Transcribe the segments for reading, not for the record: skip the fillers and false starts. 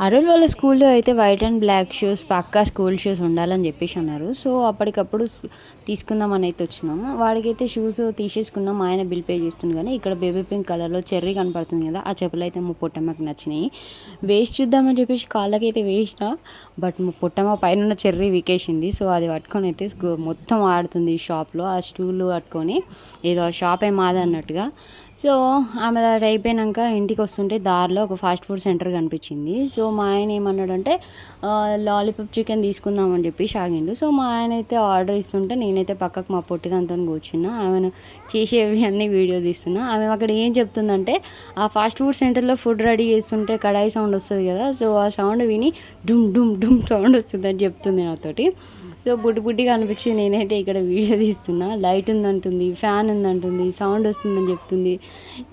అరుణ్ వాళ్ళ స్కూల్లో అయితే వైట్ అండ్ బ్లాక్ షూస్ పక్కా స్కూల్ షూస్ ఉండాలని చెప్పేసి అన్నారు. సో అప్పటికప్పుడు తీసుకుందామని అయితే వచ్చినాము. వాడికైతే షూస్ తీసేసుకున్నాం. ఆయన బిల్ పే చేస్తుంది. కానీ ఇక్కడ బేబీ పింక్ కలర్లో చెర్రీ కనపడుతుంది కదా, ఆ చెప్పులు అయితే మా పొట్టమ్మకి నచ్చినాయి. వేస్ట్ చూద్దామని చెప్పేసి కాళ్ళకైతే వేసిన, బట్ మా పొట్టమ్మ పైన చెర్రీ వీకేసింది. సో అది పట్టుకొని అయితే మొత్తం ఆడుతుంది షాప్లో. ఆ స్టూల్ పట్టుకొని ఏదో షాప్ మాది అన్నట్టుగా. సో ఆమె అది అయిపోయాక ఇంటికి వస్తుంటే దారిలో ఒక ఫాస్ట్ ఫుడ్ సెంటర్ కనిపించింది. సో మా ఆయన ఏమన్నాడంటే లాలీపాప్ చికెన్ తీసుకుందామని చెప్పి ఆగిండు. సో మా ఆయన అయితే ఆర్డర్ ఇస్తుంటే నేనైతే పక్కకు మా పొట్టిదాంతో కూర్చున్నా. ఆమెను చేసేవి అన్నీ వీడియో తీస్తున్నా. ఆమె అక్కడ ఏం చెప్తుందంటే ఆ ఫాస్ట్ ఫుడ్ సెంటర్లో ఫుడ్ రెడీ చేస్తుంటే కడాయి సౌండ్ వస్తుంది కదా, సో ఆ సౌండ్ విని డుమ్ డుమ్ డుమ్ సౌండ్ వస్తుందని చెప్తుంది నాతోటి. సో బుడ్డిగా అనిపించింది. నేనైతే ఇక్కడ వీడియో తీస్తున్నా. లైట్ ఉందంటుంది, ఫ్యాన్ ఉందంటుంది, సౌండ్ వస్తుందని చెప్తుంది.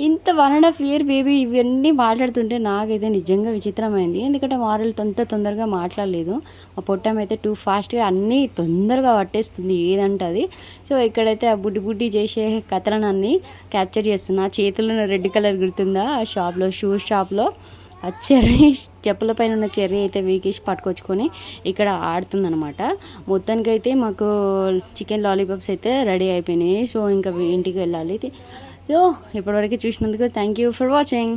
ఇంత 1.5 ఇయర్ బేబీ ఇవన్నీ మాట్లాడుతుంటే నాకైతే నిజంగా విచిత్రమైంది. ఎందుకంటే మారల్ అంత తొందరగా మాట్లాడలేదు. మా పొట్టమైతే టూ ఫాస్ట్గా అన్నీ తొందరగా పట్టేస్తుంది ఏదంటే అది. సో ఇక్కడైతే ఆ బుడ్డి చేసే కథలను అన్నీ క్యాప్చర్ చేస్తున్నా. చేతుల్లో రెడ్ కలర్ గుర్తుందా, ఆ షాప్లో షూస్ షాప్లో ఆ చెర్రీ చెప్పుల పైన ఉన్న చెర్రీ అయితే వీకేసి పట్టుకొచ్చుకొని ఇక్కడ ఆడుతుందనమాట. మొత్తానికైతే మాకు చికెన్ లాలీపాప్స్ అయితే రెడీ అయిపోయినాయి. సో ఇంకా ఇంటికి వెళ్ళాలి. సో ఇప్పటివరకు చూసినందుకు థ్యాంక్ యూ ఫర్ వాచింగ్.